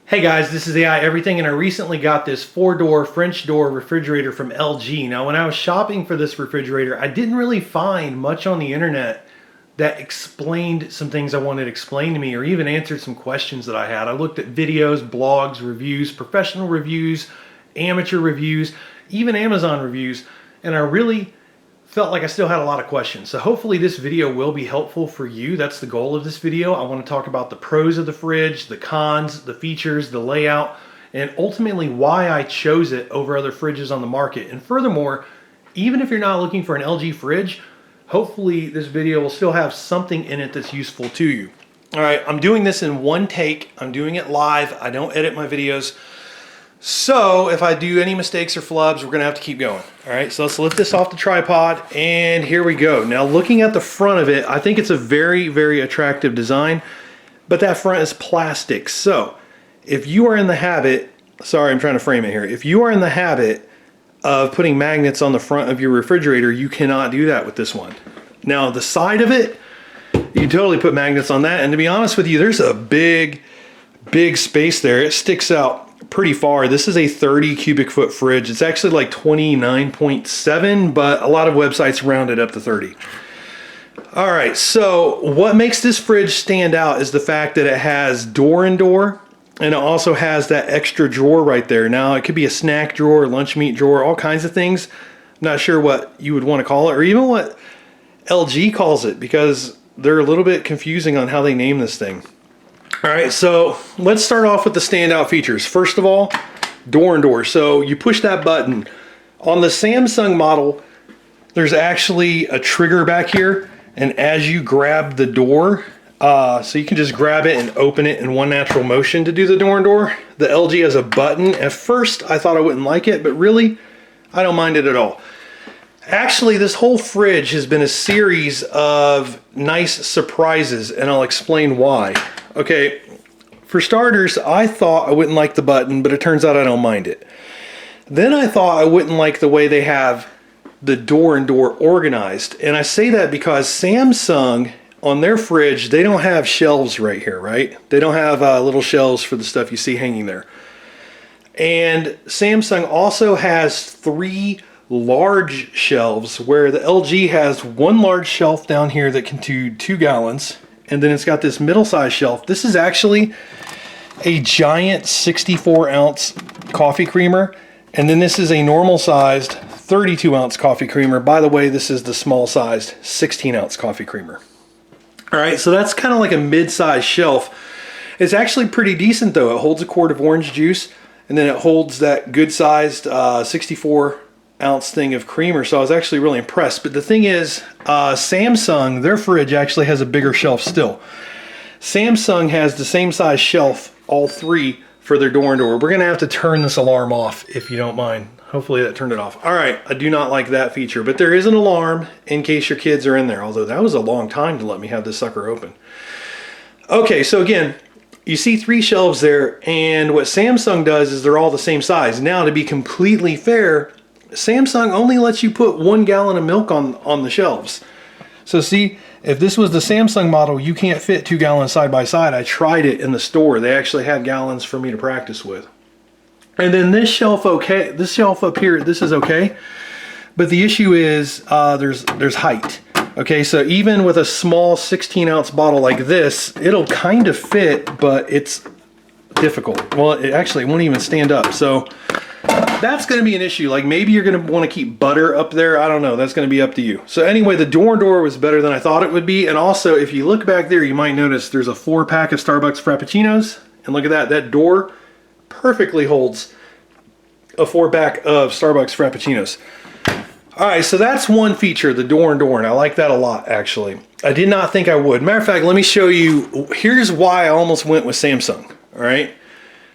Hey guys, this is AI Everything, and I recently got this 4-door French door refrigerator from LG. Now, when I was shopping for this refrigerator, I didn't really find much on the internet that explained some things I wanted explained to me or even answered some questions that I had. I looked at videos, blogs, reviews, professional reviews, amateur reviews, even Amazon reviews, and I really felt like I still had a lot of questions. So hopefully this video will be helpful for you. That's the goal of this video. I want to talk about the pros of the fridge, the cons, the features, the layout, and ultimately why I chose it over other fridges on the market. And furthermore, even if you're not looking for an LG fridge, hopefully this video will still have something in it that's useful to you. All right, I'm doing this in one take. I'm doing it live. I don't edit my videos. So if I do any mistakes or flubs, we're gonna have to keep going. All right, so let's lift this off the tripod and here we go. Now looking at the front of it, I think it's a very, very attractive design, but that front is plastic. So if you are in the habit, sorry, I'm trying to frame it here. If you are in the habit of putting magnets on the front of your refrigerator, you cannot do that with this one. Now the side of it, you can totally put magnets on that. And to be honest with you, there's a big space there. It sticks out pretty far. This is a 30 cubic foot fridge. It's actually like 29.7, but a lot of websites round it up to 30. All right, so what makes this fridge stand out is the fact that it has door and door, and it also has that extra drawer right there. Now it could be a snack drawer, lunch meat drawer, all kinds of things. I'm not sure what you would want to call it, or even what LG calls it, because they're a little bit confusing on how they name this thing. All right, so let's start off with the standout features. First of all, door and door. So you push that button. On the Samsung model, there's actually a trigger back here, and as you grab the door, so you can just grab it and open it in one natural motion to do the door and door. The LG has a button. At first, I thought I wouldn't like it, but really, I don't mind it at all. Actually, this whole fridge has been a series of nice surprises, and I'll explain why. Okay, for starters, I thought I wouldn't like the button, but it turns out I don't mind it. Then I thought I wouldn't like the way they have the door and door organized. And I say that because Samsung, on their fridge, they don't have shelves right here, right? They don't have little shelves for the stuff you see hanging there. And Samsung also has 3 large shelves, where the LG has one large shelf down here that can do 2 gallons. And then it's got this middle-sized shelf. This is actually a giant 64-ounce coffee creamer. And then this is a normal-sized 32-ounce coffee creamer. By the way, this is the small-sized 16-ounce coffee creamer. All right, so that's kind of like a mid-sized shelf. It's actually pretty decent, though. It holds a quart of orange juice, and then it holds that good-sized 64-ounce thing of creamer, so I was actually really impressed. But the thing is, Samsung, their fridge actually has a bigger shelf still. Samsung has the same size shelf, all 3, for their door and door. We're gonna have to turn this alarm off if you don't mind. Hopefully that turned it off. All right, I do not like that feature, but there is an alarm in case your kids are in there, although that was a long time to let me have this sucker open. Okay, so again, you see 3 shelves there, and what Samsung does is they're all the same size. Now, to be completely fair, Samsung only lets you put 1 gallon of milk on the shelves. So see, if this was the Samsung model, you can't fit 2 gallons side by side. I tried it in the store. They actually had gallons for me to practice with. And then this shelf, okay, this shelf up here, this is okay. But the issue is there's height. Okay, so even with a small 16-ounce bottle like this, it'll kind of fit, but it's difficult. Well, it actually won't even stand up. So that's going to be an issue. Like, maybe you're going to want to keep butter up there. I don't know. That's going to be up to you. So anyway, the door and door was better than I thought it would be. And also, if you look back there, you might notice there's a 4-pack of Starbucks Frappuccinos. And look at that. That door perfectly holds a 4-pack of Starbucks Frappuccinos. All right, so that's one feature, the door and door, and I like that a lot, actually. I did not think I would. Matter of fact, let me show you. Here's why I almost went with Samsung. All right.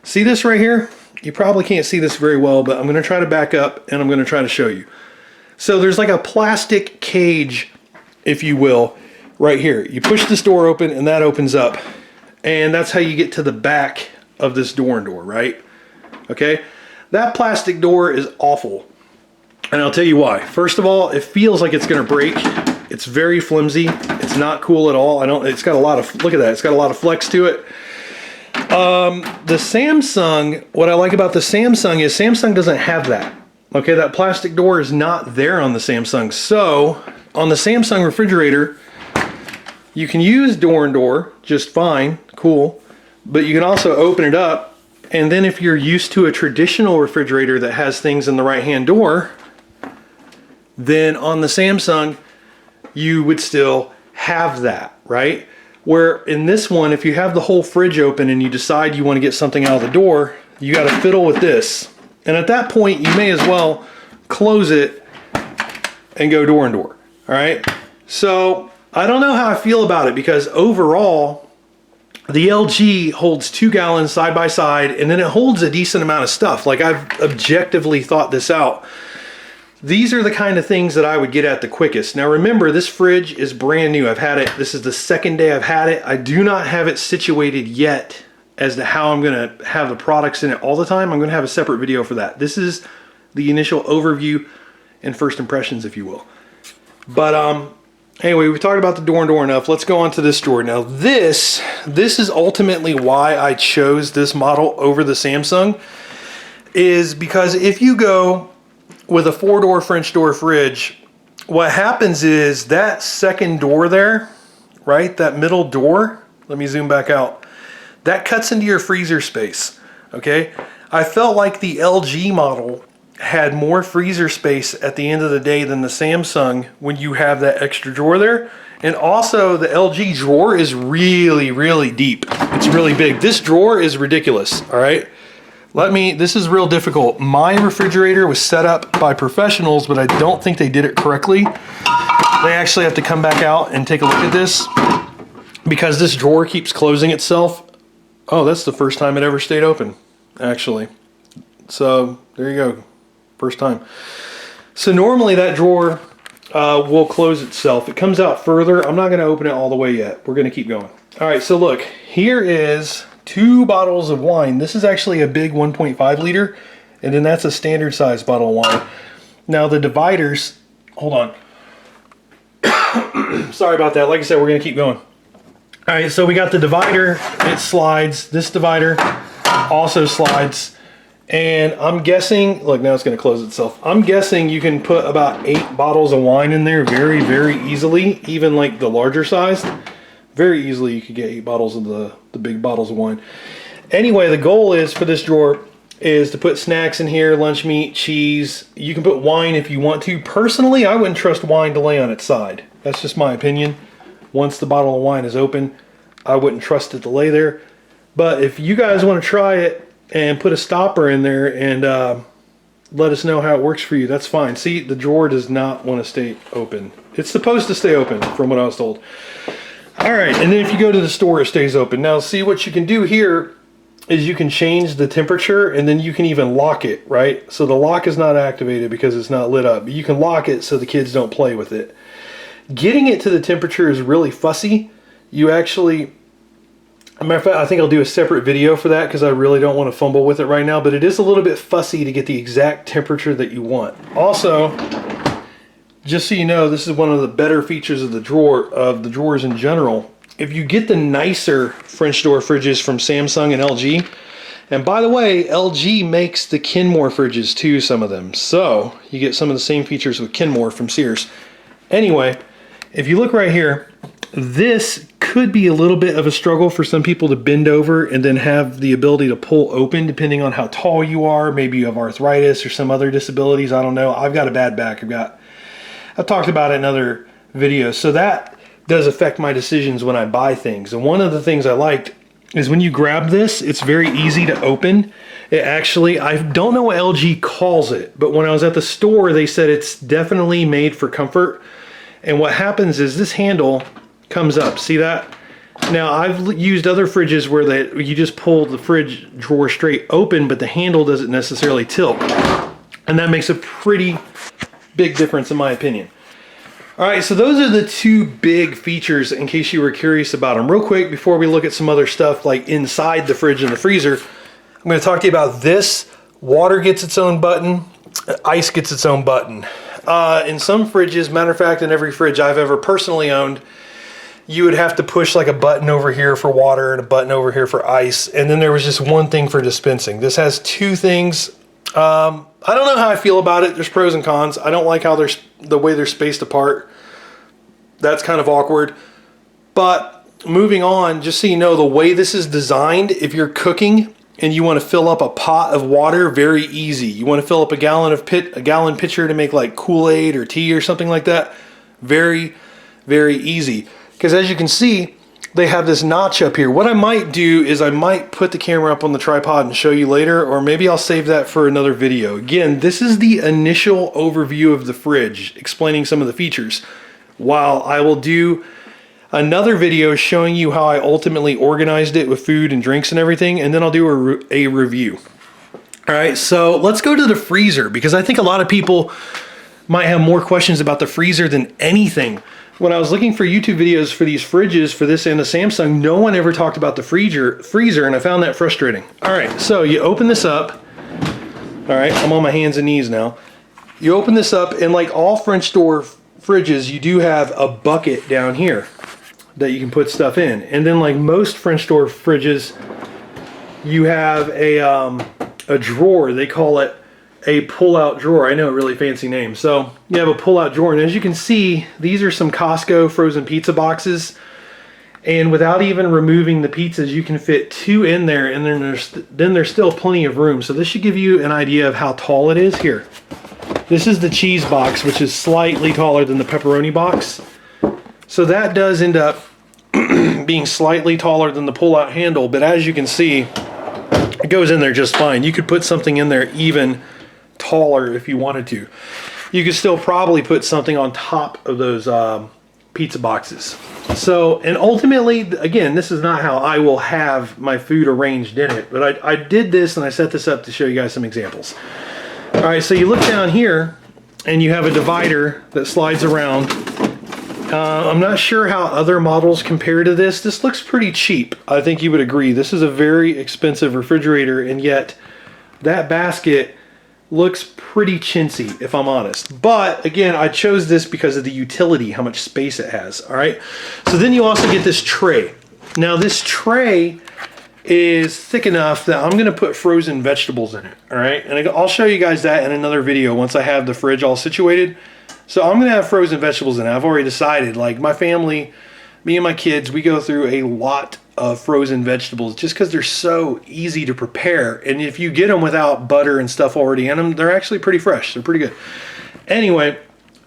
See this right here? You probably can't see this very well, but I'm going to try to back up and I'm going to try to show you. So there's like a plastic cage, if you will, right here. You push this door open and that opens up. And that's how you get to the back of this door and door, right? Okay. That plastic door is awful. And I'll tell you why. First of all, it feels like it's going to break. It's very flimsy. It's not cool at all. It's got a lot of, look at that. It's got a lot of flex to it. The Samsung, what I like about the Samsung is Samsung doesn't have that. Okay, that plastic door is not there on the Samsung. So on the Samsung refrigerator, you can use door and door just fine, cool, but you can also open it up, and then if you're used to a traditional refrigerator that has things in the right-hand door, then on the Samsung, you would still have that, right? Where in this one, if you have the whole fridge open and you decide you want to get something out of the door, you got to fiddle with this. And at that point, you may as well close it and go door and door, all right? So I don't know how I feel about it, because overall, the LG holds 2 gallons side by side, and then it holds a decent amount of stuff. Like, I've objectively thought this out. These are the kind of things that I would get at the quickest. Now remember, this fridge is brand new. I've had it, this is the second day I've had it. I do not have it situated yet as to how I'm gonna have the products in it all the time. I'm gonna have a separate video for that. This is the initial overview and first impressions, if you will. But anyway, we've talked about the door and door enough. Let's go on to this drawer. Now this is ultimately why I chose this model over the Samsung, is because if you go with a 4-door French door fridge, what happens is that second door there, right, that middle door, let me zoom back out, that cuts into your freezer space, okay? I felt like the LG model had more freezer space at the end of the day than the Samsung when you have that extra drawer there. And also the LG drawer is really, really deep. It's really big. This drawer is ridiculous, all right? This is real difficult. My refrigerator was set up by professionals, but I don't think they did it correctly. They actually have to come back out and take a look at this, because this drawer keeps closing itself. Oh, that's the first time it ever stayed open, actually. So there you go, first time. So normally that drawer will close itself. It comes out further. I'm not gonna open it all the way yet. We're gonna keep going. All right, so look, here is 2 bottles of wine. This is actually a big 1.5 liter, and then that's a standard size bottle of wine. Now the dividers, hold on. Sorry about that. Like I said, we're gonna keep going. All right, so we got the divider, it slides. This divider also slides. And I'm guessing, look, now it's gonna close itself. I'm guessing you can put about 8 bottles of wine in there very, very easily, even like the larger size. Very easily you could get 8 bottles of the big bottles of wine. Anyway, the goal is for this drawer is to put snacks in here, lunch meat, cheese. You can put wine if you want to. Personally, I wouldn't trust wine to lay on its side. That's just my opinion. Once the bottle of wine is open, I wouldn't trust it to lay there. But if you guys want to try it and put a stopper in there and let us know how it works for you, that's fine. See, the drawer does not want to stay open. It's supposed to stay open from what I was told. All right, and then if you go to the store, it stays open. Now, see, what you can do here is you can change the temperature, and then you can even lock it, right? So the lock is not activated because it's not lit up. But you can lock it so the kids don't play with it. Getting it to the temperature is really fussy. You actually, as a matter of fact, I think I'll do a separate video for that because I really don't want to fumble with it right now, but it is a little bit fussy to get the exact temperature that you want. Also, just so you know, this is one of the better features of the drawers in general. If you get the nicer French door fridges from Samsung and LG, and by the way, LG makes the Kenmore fridges too, some of them. So you get some of the same features with Kenmore from Sears. Anyway, if you look right here, this could be a little bit of a struggle for some people to bend over and then have the ability to pull open depending on how tall you are. Maybe you have arthritis or some other disabilities. I don't know. I've got a bad back. I've talked about it in other videos. So that does affect my decisions when I buy things. And one of the things I liked is when you grab this, it's very easy to open. It actually, I don't know what LG calls it, but when I was at the store, they said it's definitely made for comfort. And what happens is this handle comes up. See that? Now, I've used other fridges where you just pull the fridge drawer straight open, but the handle doesn't necessarily tilt. And that makes a pretty big difference in my opinion. All right, so those are the 2 big features in case you were curious about them. Real quick, before we look at some other stuff like inside the fridge and the freezer, I'm going to talk to you about this. Water gets its own button, ice gets its own button. In some fridges, matter of fact, in every fridge I've ever personally owned, you would have to push like a button over here for water and a button over here for ice. And then there was just one thing for dispensing. This has two things. I don't know how I feel about it. There's pros and cons. I don't like how the way they're spaced apart. That's kind of awkward. But moving on, just so you know, the way this is designed, if you're cooking and you want to fill up a pot of water, very easy. You want to fill up a gallon pitcher to make like Kool-Aid or tea or something like that. Very, very easy. Because as you can see, they have this notch up here. What I might do is I might put the camera up on the tripod and show you later, or maybe I'll save that for another video. Again, this is the initial overview of the fridge, explaining some of the features, while I will do another video showing you how I ultimately organized it with food and drinks and everything, and then I'll do a review. All right, so let's go to the freezer, because I think a lot of people might have more questions about the freezer than anything. When I was looking for YouTube videos for these fridges, for this and the Samsung, no one ever talked about the freezer, and I found that frustrating. All right, so you open this up. All right, I'm on my hands and knees now. You open this up, and like all French door fridges, you do have a bucket down here that you can put stuff in. And then like most French door fridges, you have a drawer. They call it a pull-out drawer. I know, a really fancy name. So you have a pull-out drawer, and as you can see, these are some Costco frozen pizza boxes, and without even removing the pizzas, you can fit two in there, and then there's still plenty of room. So this should give you an idea of how tall it is. Here, this is the cheese box, which is slightly taller than the pepperoni box. So that does end up being slightly taller than the pull-out handle, but as you can see, it goes in there just fine. You could put something in there even taller if you wanted to. You could still probably put something on top of those pizza boxes. So, and ultimately, again, this is not how I will have my food arranged in it, but I did this and I set this up to show you guys some examples. All right, so you look down here and you have a divider that slides around. I'm not sure how other models compare to this. This looks pretty cheap. I think you would agree. This is a very expensive refrigerator, and yet that basket looks pretty chintzy, if I'm honest. But again, I chose this because of the utility, how much space it has. All right. So then you also get this tray. Now this tray is thick enough that I'm going to put frozen vegetables in it. All right. And I'll show you guys that in another video once I have the fridge all situated. So I'm going to have frozen vegetables in it. I've already decided, like my family, me and my kids, we go through a lot of frozen vegetables just because they're so easy to prepare. And if you get them without butter and stuff already in them, they're actually pretty fresh. They're pretty good. Anyway,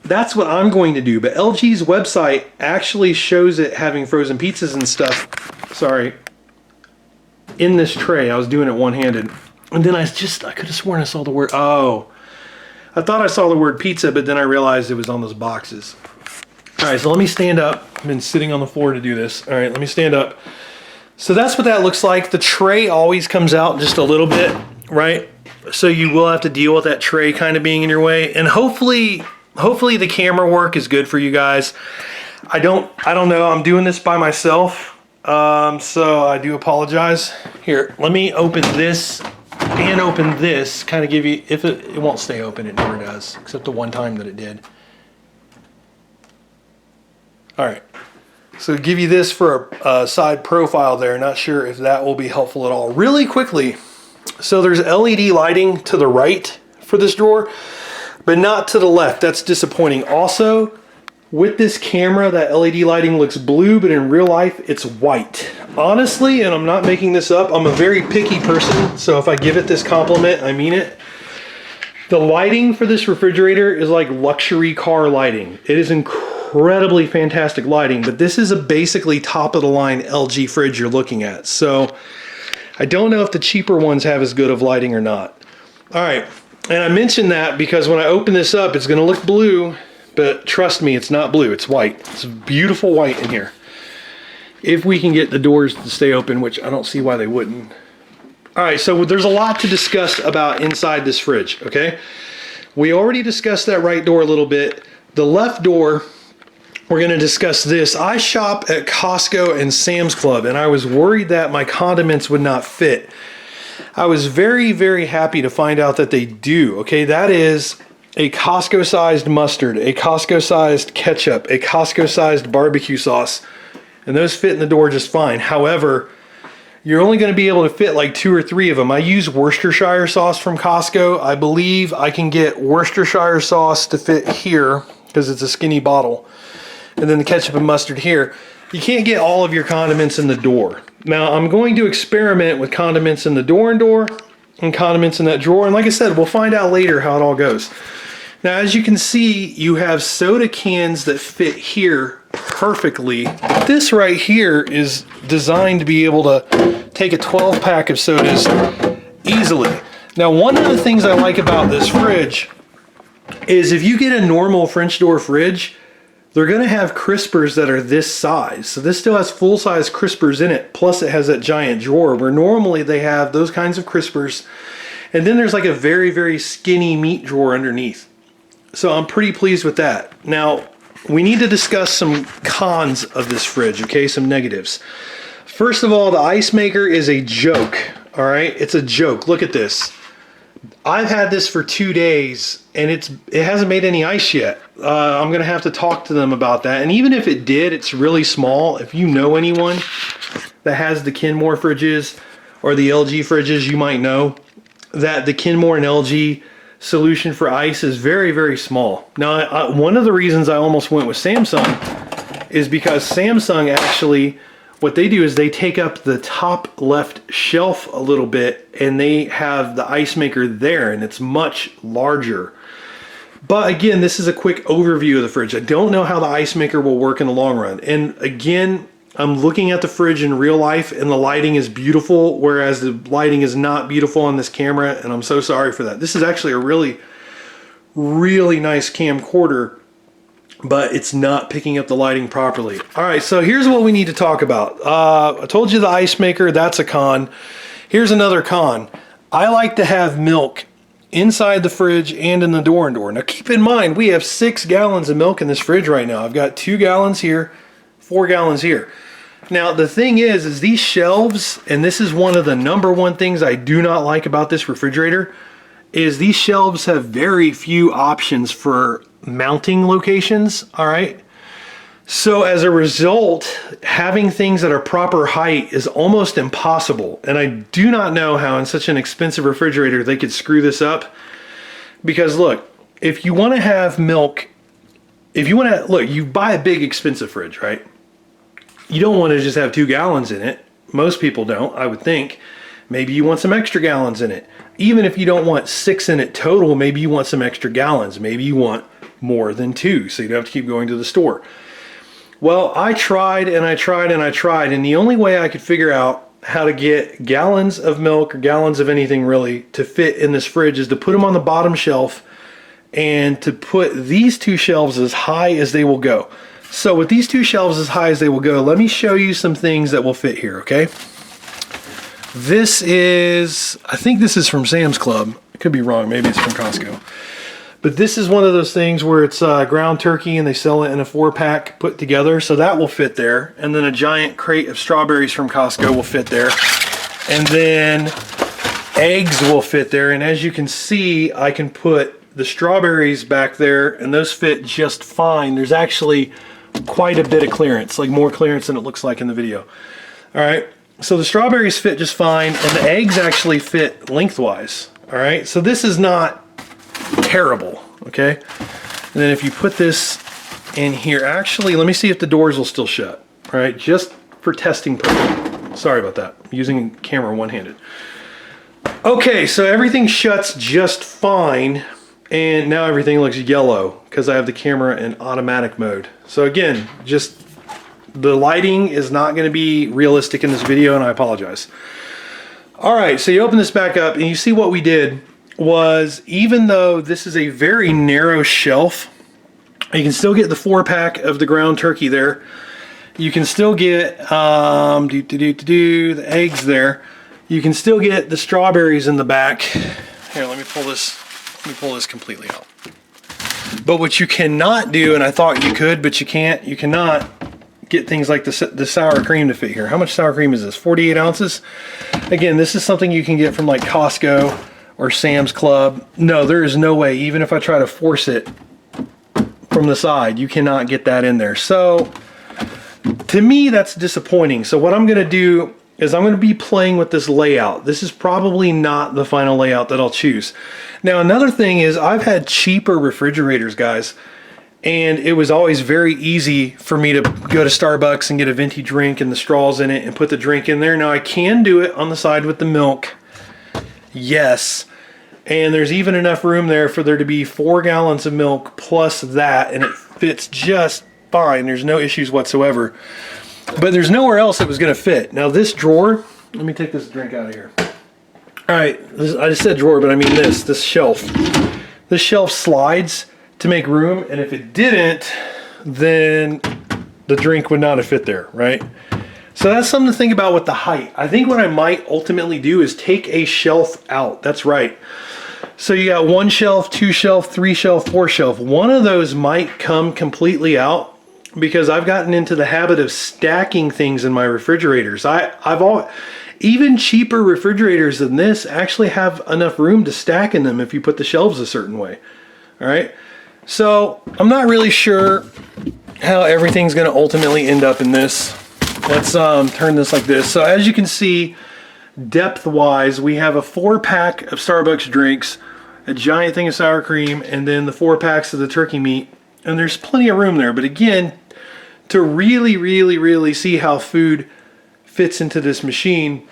that's what I'm going to do. But LG's website actually shows it having frozen pizzas and stuff, sorry, in this tray. I was doing it one-handed. And then I could have sworn I saw the word, I thought I saw the word pizza, but then I realized it was on those boxes. All right, so let me stand up. I've been sitting on the floor to do this. All right, let me stand up. So that's what that looks like. The tray always comes out just a little bit, right? So you will have to deal with that tray kind of being in your way. And hopefully the camera work is good for you guys. I don't know. I'm doing this by myself, so I do apologize. Here, let me open this and open this, kind of give you, if it won't stay open, it never does, except the one time that it did. All right, so give you this for a side profile there. Not sure if that will be helpful at all. Really quickly, so there's LED lighting to the right for this drawer, but not to the left. That's disappointing. Also, with this camera, that LED lighting looks blue, but in real life, it's white. Honestly, and I'm not making this up, I'm a very picky person, so if I give it this compliment, I mean it. The lighting for this refrigerator is like luxury car lighting. It is incredibly fantastic lighting, but this is a basically top-of-the-line LG fridge you're looking at. So I don't know if the cheaper ones have as good of lighting or not. All right, and I mentioned that because when I open this up, it's gonna look blue, but trust me, it's not blue, it's white. It's beautiful white in here. If we can get the doors to stay open, which I don't see why they wouldn't. All right, so there's a lot to discuss about inside this fridge, okay? We already discussed that right door a little bit. The left door, we're gonna discuss this. I shop at Costco and Sam's Club, and I was worried that my condiments would not fit. I was very, very happy to find out that they do, okay? That is a Costco-sized mustard, a Costco-sized ketchup, a Costco-sized barbecue sauce. and those fit in the door just fine. However, you're only going to be able to fit like 2 or 3 of them. I use Worcestershire sauce from Costco. I believe I can get Worcestershire sauce to fit here because it's a skinny bottle. And then the ketchup and mustard here. You can't get all of your condiments in the door. Now, I'm going to experiment with condiments in the door and condiments in that drawer. And like I said, we'll find out later how it all goes. Now, as you can see, you have soda cans that fit here perfectly. This right here is designed to be able to take a 12-pack of sodas easily. Now, one of the things I like about this fridge is if you get a normal French door fridge, they're going to have crispers that are this size. So this still has full-size crispers in it, plus it has that giant drawer where normally they have those kinds of crispers. And then there's like a very, very skinny meat drawer underneath. So I'm pretty pleased with that. Now, we need to discuss some cons of this fridge, okay? Some negatives. First of all, the ice maker is a joke, all right? It's a joke. Look at this. I've had this for 2 days, and it hasn't made any ice yet. I'm going to have to talk to them about that. And even if it did, it's really small. If you know anyone that has the Kenmore fridges or the LG fridges, you might know that the Kenmore and LG solution for ice is very, very small. Now, one of the reasons I almost went with Samsung is because Samsung actually, what they do is they take up the top left shelf a little bit and they have the ice maker there and it's much larger. But again, this is a quick overview of the fridge. I don't know how the ice maker will work in the long run. And again, I'm looking at the fridge in real life and the lighting is beautiful, whereas the lighting is not beautiful on this camera, and I'm so sorry for that. This is actually a really, really nice camcorder, but it's not picking up the lighting properly. All right, so here's what we need to talk about. I told you the ice maker, that's a con. Here's another con. I like to have milk inside the fridge and in the door and door. Now keep in mind, we have 6 gallons of milk in this fridge right now. I've got 2 gallons here, 4 gallons here. Now the thing is these shelves, and this is one of the #1 things I do not like about this refrigerator, is these shelves have very few options for mounting locations, all right? So as a result, having things at a proper height is almost impossible. And I do not know how in such an expensive refrigerator they could screw this up. Because look, if you want to have milk, if you want to, look, you buy a big expensive fridge, right? You don't want to just have 2 gallons in it. Most people don't, I would think. Maybe you want some extra gallons in it. Even if you don't want 6 in it total, maybe you want some extra gallons. Maybe you want more than 2, so you don't have to keep going to the store. Well, I tried and I tried and I tried, and the only way I could figure out how to get gallons of milk or gallons of anything really to fit in this fridge is to put them on the bottom shelf and to put these 2 shelves as high as they will go. So with these 2 shelves as high as they will go, let me show you some things that will fit here, okay? This is, I think this is from Sam's Club. I could be wrong, maybe it's from Costco. But this is one of those things where it's ground turkey and they sell it in a 4-pack put together. So that will fit there. And then a giant crate of strawberries from Costco will fit there. And then eggs will fit there. And as you can see, I can put the strawberries back there and those fit just fine. There's actually quite a bit of clearance, like more clearance than it looks like in the video. All right, so the strawberries fit just fine and the eggs actually fit lengthwise. All right, so this is not terrible, okay? And then if you put this in here, actually, let me see if the doors will still shut. All right, just for testing purposes. Sorry about that, I'm using camera one-handed. Okay, so everything shuts just fine. And now everything looks yellow because I have the camera in automatic mode. So again, just the lighting is not going to be realistic in this video and I apologize. All right, so you open this back up and you see what we did was, even though this is a very narrow shelf, you can still get the 4-pack of the ground turkey there. You can still get the eggs there. You can still get the strawberries in the back. Here, let me pull this completely out. But what you cannot do, and I thought you could, but you can't, you cannot get things like the sour cream to fit here. How much sour cream is this? 48 ounces? Again, this is something you can get from like Costco or Sam's Club. No, there is no way, even if I try to force it from the side, you cannot get that in there. So to me, that's disappointing. So what I'm going to do is I'm going to be playing with this layout. This is probably not the final layout that I'll choose. Now, another thing is I've had cheaper refrigerators, guys, and it was always very easy for me to go to Starbucks and get a venti drink and the straws in it and put the drink in there. Now, I can do it on the side with the milk. Yes. And there's even enough room there for there to be 4 gallons of milk plus that, and it fits just fine. There's no issues whatsoever. But there's nowhere else it was going to fit. Now this drawer, let me take this drink out of here. All right, I just said drawer, but I mean this shelf. This shelf slides to make room, and if it didn't, then the drink would not have fit there, right? So that's something to think about with the height. I think what I might ultimately do is take a shelf out. That's right. So you got 1 shelf, 2 shelf, 3 shelf, 4 shelf. One of those might come completely out, because I've gotten into the habit of stacking things in my refrigerators. Even cheaper refrigerators than this actually have enough room to stack in them if you put the shelves a certain way. All right. So I'm not really sure how everything's going to ultimately end up in this. Let's turn this like this. So as you can see, depth-wise, we have a 4-pack of Starbucks drinks, a giant thing of sour cream, and then the 4 packs of the turkey meat. And there's plenty of room there. But again, to really see how food fits into this machine,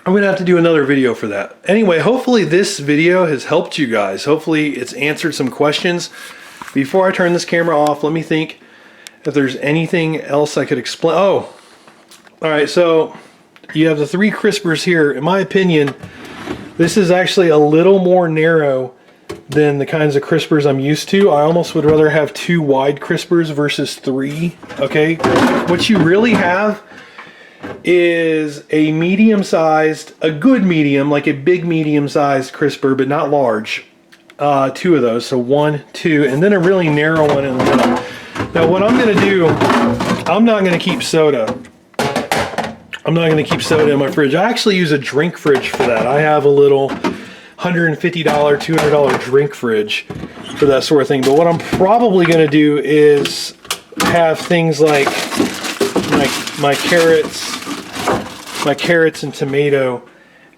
I'm going to have to do another video for that. Anyway, hopefully this video has helped you guys. Hopefully it's answered some questions. Before I turn this camera off, let me think if there's anything else I could explain. Oh, all right, so you have the 3 crispers here. In my opinion, this is actually a little more narrow than the kinds of crispers I'm used to. I almost would rather have 2 wide crispers versus 3, okay? What you really have is a medium-sized, a good medium, like a big medium-sized crisper, but not large. 2 of those, so 1, 2, and then a really narrow one in the middle. Now what I'm gonna do, I'm not gonna keep soda. I'm not gonna keep soda in my fridge. I actually use a drink fridge for that. I have a little $150, $200 drink fridge for that sort of thing. But what I'm probably going to do is have things like my carrots and tomato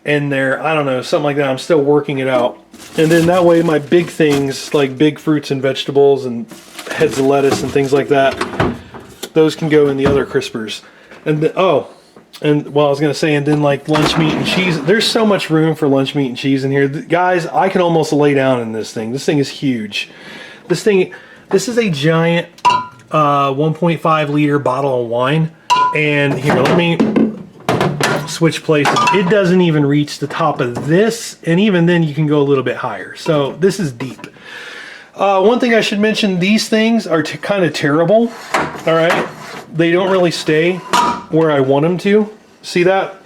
in there. I don't know, something like that. I'm still working it out. And then that way my big things like big fruits and vegetables and heads of lettuce and things like that, those can go in the other crispers. And well, I was gonna say, and then like lunch meat and cheese. There's so much room for lunch meat and cheese in here, guys. I can almost lay down in this thing. This thing is huge. This is a giant 1.5 liter bottle of wine. And here, let me switch places. It doesn't even reach the top of this, and even then you can go a little bit higher. So this is deep. One thing I should mention: these things are kind of terrible. All right. They don't really stay where I want them to. See that?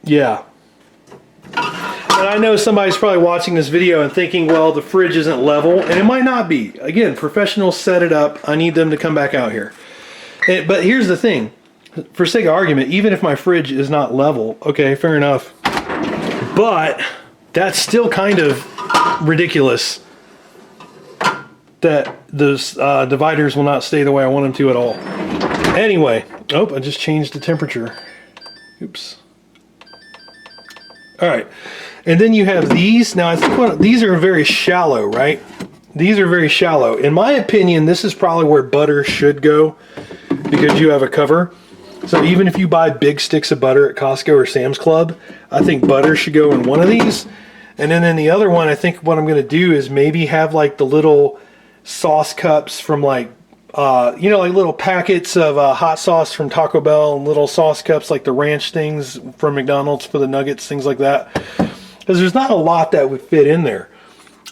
Yeah. And I know somebody's probably watching this video and thinking, well, the fridge isn't level, and it might not be. Again, professionals set it up. I need them to come back out here. But here's the thing. For sake of argument, even if my fridge is not level, okay, fair enough. But that's still kind of ridiculous that those dividers will not stay the way I want them to at all. Anyway, oh, I just changed the temperature. Oops. All right, and then you have these. Now I think these are very shallow, right? These are very shallow. In my opinion, this is probably where butter should go because you have a cover. So even if you buy big sticks of butter at Costco or Sam's Club, I think butter should go in one of these. And then in the other one, I think what I'm going to do is maybe have like the little sauce cups from like, you know, like little packets of hot sauce from Taco Bell, and little sauce cups like the ranch things from McDonald's for the nuggets, things like that. Because there's not a lot that would fit in there.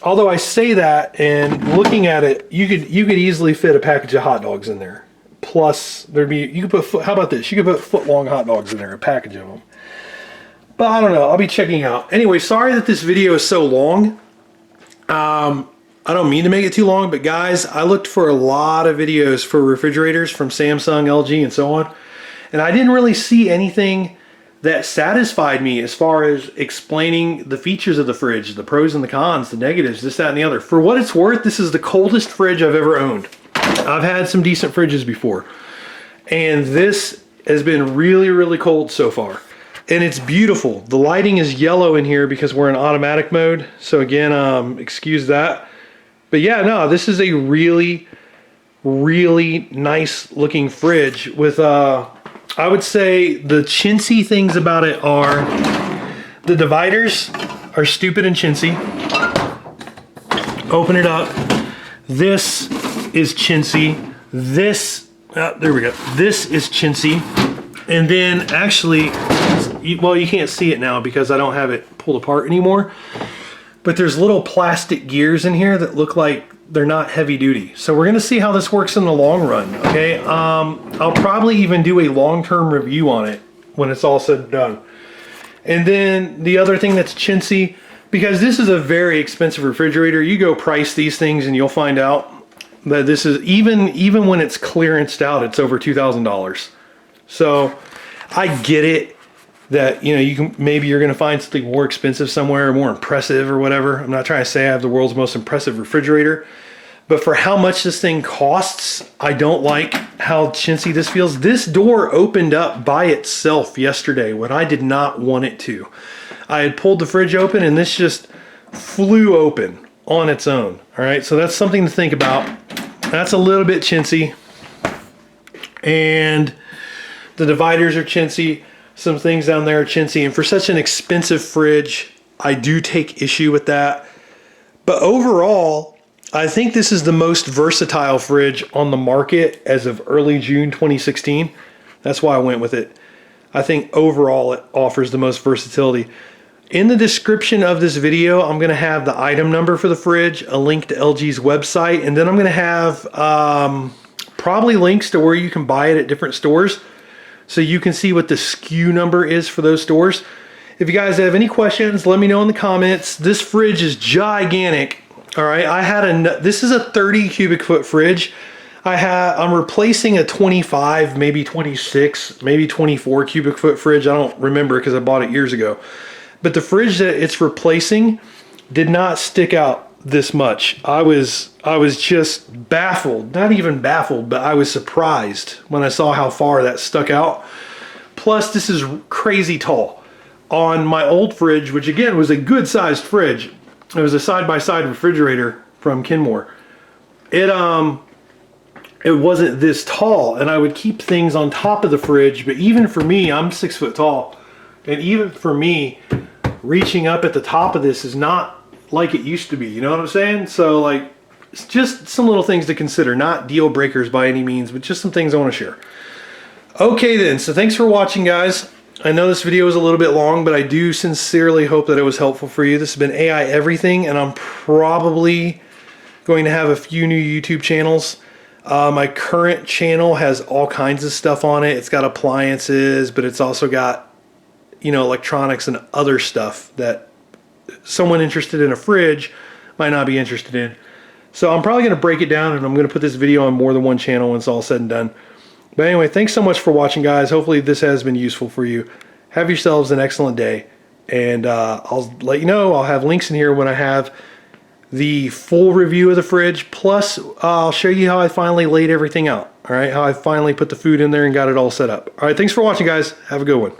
Although I say that, and looking at it, you could easily fit a package of hot dogs in there. Plus, you could put, how about this? You could put foot-long hot dogs in there, a package of them. But I don't know, I'll be checking out. Anyway, sorry that this video is so long. I don't mean to make it too long, but guys, I looked for a lot of videos for refrigerators from Samsung, LG, and so on. And I didn't really see anything that satisfied me as far as explaining the features of the fridge, the pros and the cons, the negatives, this, that, and the other. For what it's worth, this is the coldest fridge I've ever owned. I've had some decent fridges before. And this has been really, really cold so far. And it's beautiful. The lighting is yellow in here because we're in automatic mode. So again, excuse that. But yeah, no, this is a really, really nice looking fridge with, I would say the chintzy things about it are the dividers are stupid and chintzy. Open it up. This is chintzy. This, there we go. This is chintzy. And then actually, well, you can't see it now because I don't have it pulled apart anymore. But there's little plastic gears in here that look like they're not heavy duty. So we're gonna see how this works in the long run, okay? I'll probably even do a long-term review on it when it's all said and done. And then the other thing that's chintzy, because this is a very expensive refrigerator, you go price these things and you'll find out that this is, even when it's clearanced out, it's over $2,000. So I get it that, you know, maybe you're gonna find something more expensive somewhere, more impressive or whatever. I'm not trying to say I have the world's most impressive refrigerator, but for how much this thing costs, I don't like how chintzy this feels. This door opened up by itself yesterday when I did not want it to. I had pulled the fridge open and this just flew open on its own. All right, so that's something to think about. That's a little bit chintzy. And the dividers are chintzy. Some things down there are chintzy. And for such an expensive fridge, I do take issue with that. But overall, I think this is the most versatile fridge on the market as of early June 2016. That's why I went with it. I think overall it offers the most versatility. In the description of this video, I'm gonna have the item number for the fridge, a link to LG's website, and then I'm gonna have probably links to where you can buy it at different stores so you can see what the SKU number is for those stores. If you guys have any questions, let me know in the comments. This fridge is gigantic. All right, this is a 30 cubic foot fridge. I'm replacing a 25, maybe 26, maybe 24 cubic foot fridge. I don't remember because I bought it years ago. But the fridge that it's replacing did not stick out this much. I was just baffled, not even baffled, but I was surprised when I saw how far that stuck out. Plus, this is crazy tall. On my old fridge, which again was a good sized fridge, it was a side-by-side refrigerator from Kenmore. It wasn't this tall, and I would keep things on top of the fridge, but even for me, I'm 6 foot tall, and even for me, reaching up at the top of this is not like it used to be, you know what I'm saying? So like, it's just some little things to consider, not deal breakers by any means, but just some things I want to share. Okay then, so thanks for watching, guys. I know this video was a little bit long, but I do sincerely hope that it was helpful for you. This has been AI Everything, and I'm probably going to have a few new YouTube channels. My current channel has all kinds of stuff on it. It's got appliances, but it's also got, you know, electronics and other stuff that someone interested in a fridge might not be interested in. So I'm probably going to break it down, and I'm going to put this video on more than one channel when it's all said and done. But anyway, thanks so much for watching, guys. Hopefully this has been useful for you. Have yourselves an excellent day. And I'll let you know, I'll have links in here when I have the full review of the fridge. Plus, I'll show you how I finally laid everything out. All right, how I finally put the food in there and got it all set up. All right, thanks for watching, guys. Have a good one.